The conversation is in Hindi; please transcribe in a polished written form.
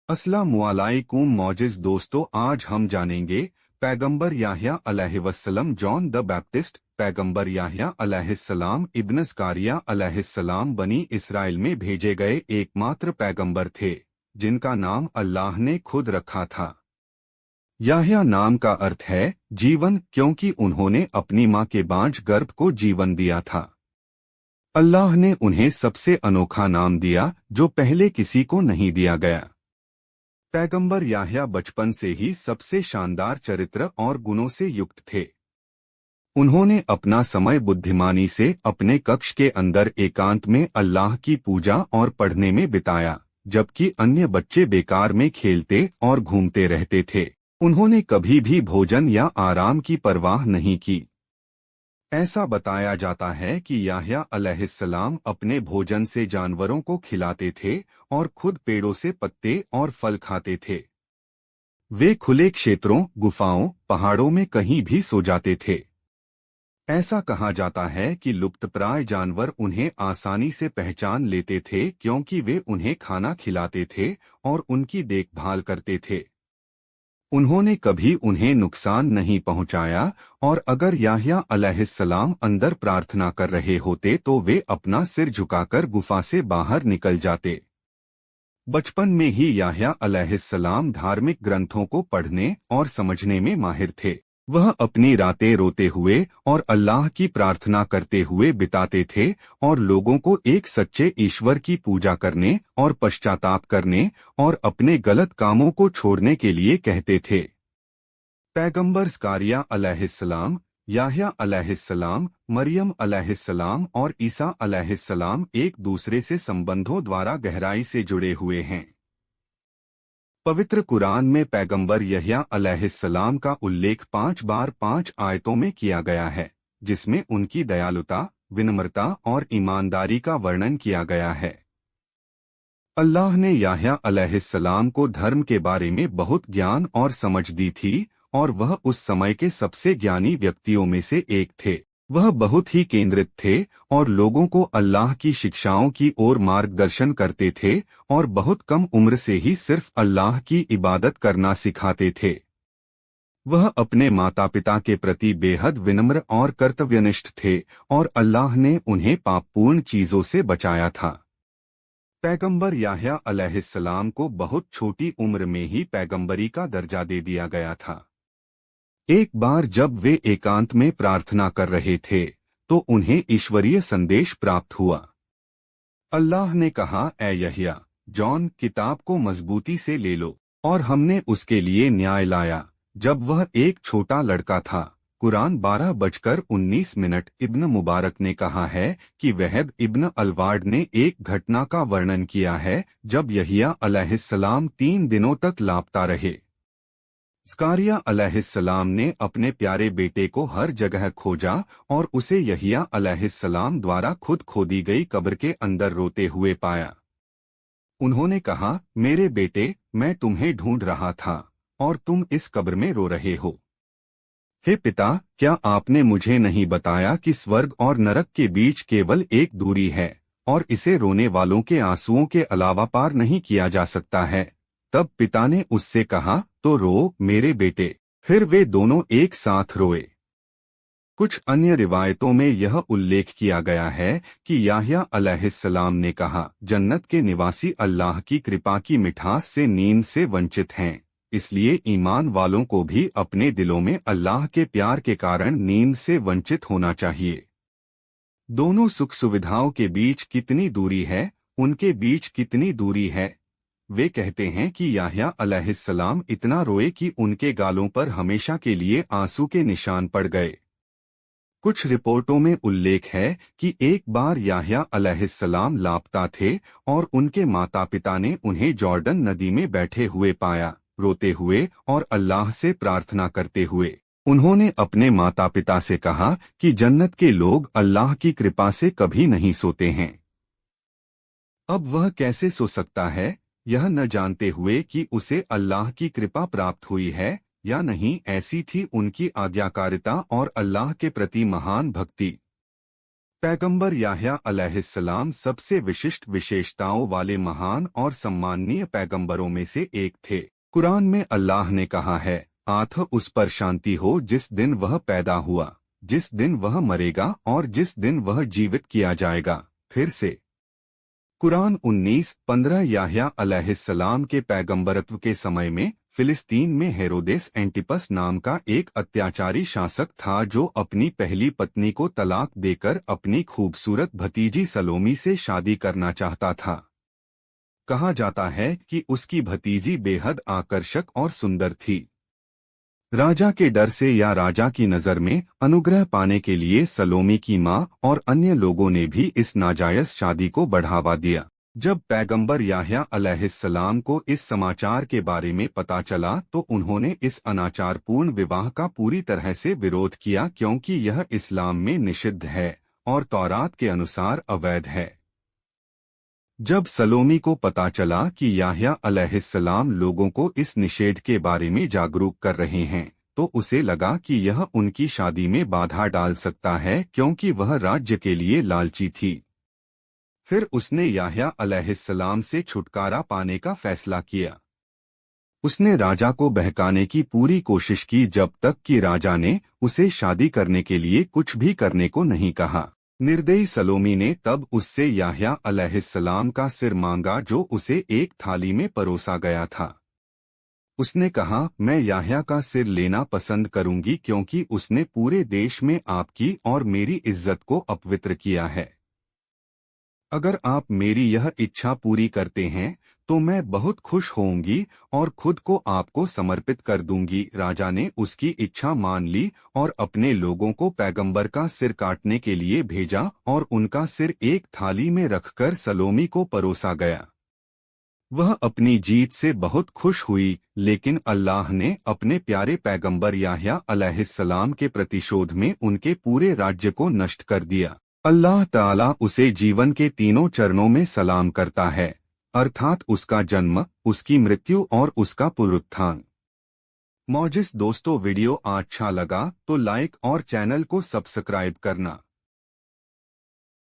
अस्सलामुअलैकुम मौजिज़ दोस्तों, आज हम जानेंगे पैगंबर याह्या अलैहिस्सलाम जॉन द बैप्टिस्ट। पैगंबर याह्या अलैहिस्सलाम इब्न ज़करिया अलैहिस्सलाम बनी इसराइल में भेजे गए एकमात्र पैगंबर थे जिनका नाम अल्लाह ने खुद रखा था। याह्या नाम का अर्थ है जीवन, क्योंकि उन्होंने अपनी मां के बांझ गर्भ को जीवन दिया था। अल्लाह ने उन्हें सबसे अनोखा नाम दिया जो पहले किसी को नहीं दिया गया। पैगंबर याह्या बचपन से ही सबसे शानदार चरित्र और गुणों से युक्त थे। उन्होंने अपना समय बुद्धिमानी से अपने कक्ष के अंदर एकांत में अल्लाह की पूजा और पढ़ने में बिताया, जबकि अन्य बच्चे बेकार में खेलते और घूमते रहते थे। उन्होंने कभी भी भोजन या आराम की परवाह नहीं की। ऐसा बताया जाता है कि याह्या अलैहिस्सलाम अपने भोजन से जानवरों को खिलाते थे और खुद पेड़ों से पत्ते और फल खाते थे। वे खुले क्षेत्रों, गुफाओं, पहाड़ों में कहीं भी सो जाते थे। ऐसा कहा जाता है कि लुप्तप्राय जानवर उन्हें आसानी से पहचान लेते थे क्योंकि वे उन्हें खाना खिलाते थे और उनकी देखभाल करते थे। उन्होंने कभी उन्हें नुकसान नहीं पहुंचाया और अगर याह्या अलैहिस्सलाम अंदर प्रार्थना कर रहे होते तो वे अपना सिर झुकाकर गुफा से बाहर निकल जाते। बचपन में ही याह्या अलैहिस्सलाम धार्मिक ग्रंथों को पढ़ने और समझने में माहिर थे। वह अपनी रातें रोते हुए और अल्लाह की प्रार्थना करते हुए बिताते थे और लोगों को एक सच्चे ईश्वर की पूजा करने और पश्चाताप करने और अपने गलत कामों को छोड़ने के लिए कहते थे। पैगंबर ज़करिया अलैहिस्सलाम, याह्या अलैहिस्सलाम, मरियम अलैहिस्सलाम और ईसा अलैहिस्सलाम एक दूसरे से संबंधों द्वारा गहराई से जुड़े हुए हैं। पवित्र कुरान में पैगंबर याह्या अलैहिस्सलाम का उल्लेख 5 बार 5 आयतों में किया गया है, जिसमें उनकी दयालुता, विनम्रता और ईमानदारी का वर्णन किया गया है। अल्लाह ने याह्या अलैहिस्सलाम को धर्म के बारे में बहुत ज्ञान और समझ दी थी और वह उस समय के सबसे ज्ञानी व्यक्तियों में से एक थे। वह बहुत ही केंद्रित थे और लोगों को अल्लाह की शिक्षाओं की ओर मार्गदर्शन करते थे और बहुत कम उम्र से ही सिर्फ अल्लाह की इबादत करना सिखाते थे। वह अपने माता पिता के प्रति बेहद विनम्र और कर्तव्यनिष्ठ थे और अल्लाह ने उन्हें पापपूर्ण चीजों से बचाया था। पैगंबर याह्या अलैहिस्सलाम को बहुत छोटी उम्र में ही पैगंबरी का दर्जा दे दिया गया था। एक बार जब वे एकांत में प्रार्थना कर रहे थे तो उन्हें ईश्वरीय संदेश प्राप्त हुआ। अल्लाह ने कहा, ऐ याह्या, जॉन, किताब को मजबूती से ले लो। और हमने उसके लिए न्याय लाया जब वह एक छोटा लड़का था। कुरान 12:19। इब्न मुबारक ने कहा है कि वहब इब्न अलवाड ने एक घटना का वर्णन किया है जब याह्या अलैहिस्सलाम 3 दिनों तक लापता रहे। ज़करिया अलैहिस्सलाम ने अपने प्यारे बेटे को हर जगह खोजा और उसे याह्या अलैहिस्सलाम द्वारा खुद खोदी गई कब्र के अंदर रोते हुए पाया। उन्होंने कहा, मेरे बेटे, मैं तुम्हें ढूंढ रहा था और तुम इस कब्र में रो रहे हो। हे पिता, क्या आपने मुझे नहीं बताया कि स्वर्ग और नरक के बीच केवल एक दूरी है और इसे रोने वालों के आंसुओं के अलावा पार नहीं किया जा सकता है। तब पिता ने उससे कहा, तो रो मेरे बेटे। फिर वे दोनों एक साथ रोए। कुछ अन्य रिवायतों में यह उल्लेख किया गया है कि याह्या अलैहिस्सलाम ने कहा, जन्नत के निवासी अल्लाह की कृपा की मिठास से नींद से वंचित हैं, इसलिए ईमान वालों को भी अपने दिलों में अल्लाह के प्यार के कारण नींद से वंचित होना चाहिए। दोनों सुख सुविधाओं के बीच कितनी दूरी है, उनके बीच कितनी दूरी है। वे कहते हैं कि याह्या अलैहिस्सलाम इतना रोए कि उनके गालों पर हमेशा के लिए आंसू के निशान पड़ गए। कुछ रिपोर्टों में उल्लेख है कि एक बार याह्या अलैहिस्सलाम लापता थे और उनके माता पिता ने उन्हें जॉर्डन नदी में बैठे हुए पाया, रोते हुए और अल्लाह से प्रार्थना करते हुए। उन्होंने अपने माता पिता से कहा कि जन्नत के लोग अल्लाह की कृपा से कभी नहीं सोते हैं। अब वह कैसे सो सकता है, यह न जानते हुए कि उसे अल्लाह की कृपा प्राप्त हुई है या नहीं। ऐसी थी उनकी आज्ञाकारिता और अल्लाह के प्रति महान भक्ति। पैगंबर याह्या अलैहिस्सलाम सबसे विशिष्ट विशेषताओं वाले महान और सम्माननीय पैगंबरों में से एक थे। कुरान में अल्लाह ने कहा है, आथ उस पर शांति हो जिस दिन वह पैदा हुआ, जिस दिन वह मरेगा और जिस दिन वह जीवित किया जाएगा। फिर से कुरान 19:15 याह्या अलैहिस्सलाम के पैगंबरत्व के समय में फिलिस्तीन में हेरोदेस एंटिपस नाम का एक अत्याचारी शासक था जो अपनी पहली पत्नी को तलाक देकर अपनी खूबसूरत भतीजी सलोमी से शादी करना चाहता था। कहा जाता है कि उसकी भतीजी बेहद आकर्षक और सुंदर थी। राजा के डर से या राजा की नज़र में अनुग्रह पाने के लिए सलोमी की मां और अन्य लोगों ने भी इस नाजायज शादी को बढ़ावा दिया। जब पैगंबर याह्या अलैहिस्सलाम को इस समाचार के बारे में पता चला तो उन्होंने इस अनाचारपूर्ण विवाह का पूरी तरह से विरोध किया, क्योंकि यह इस्लाम में निषिद्ध है और तौरात के अनुसार अवैध है। जब सलोमी को पता चला कि याह्या अलैहिस्सलाम लोगों को इस निषेध के बारे में जागरूक कर रहे हैं, तो उसे लगा कि यह उनकी शादी में बाधा डाल सकता है, क्योंकि वह राज्य के लिए लालची थी। फिर उसने याह्या अलैहिस्सलाम से छुटकारा पाने का फैसला किया। उसने राजा को बहकाने की पूरी कोशिश की जब तक कि राजा ने उसे शादी करने के लिए कुछ भी करने को नहीं कहा। निर्दयी सलोमी ने तब उससे याह्या अलैहिस्सलाम का सिर मांगा जो उसे एक थाली में परोसा गया था। उसने कहा, मैं याह्या का सिर लेना पसंद करूंगी क्योंकि उसने पूरे देश में आपकी और मेरी इज्जत को अपवित्र किया है। अगर आप मेरी यह इच्छा पूरी करते हैं तो मैं बहुत खुश होऊंगी और खुद को आपको समर्पित कर दूंगी। राजा ने उसकी इच्छा मान ली और अपने लोगों को पैगंबर का सिर काटने के लिए भेजा और उनका सिर एक थाली में रखकर सलोमी को परोसा गया। वह अपनी जीत से बहुत खुश हुई, लेकिन अल्लाह ने अपने प्यारे पैगंबर याह्या अलैहिस्सलाम के प्रतिशोध में उनके पूरे राज्य को नष्ट कर दिया। अल्लाह ताला उसे जीवन के तीनों चरणों में सलाम करता है, अर्थात उसका जन्म, उसकी मृत्यु और उसका पुनरुत्थान। मौजिस दोस्तों, वीडियो अच्छा लगा तो लाइक और चैनल को सब्सक्राइब करना।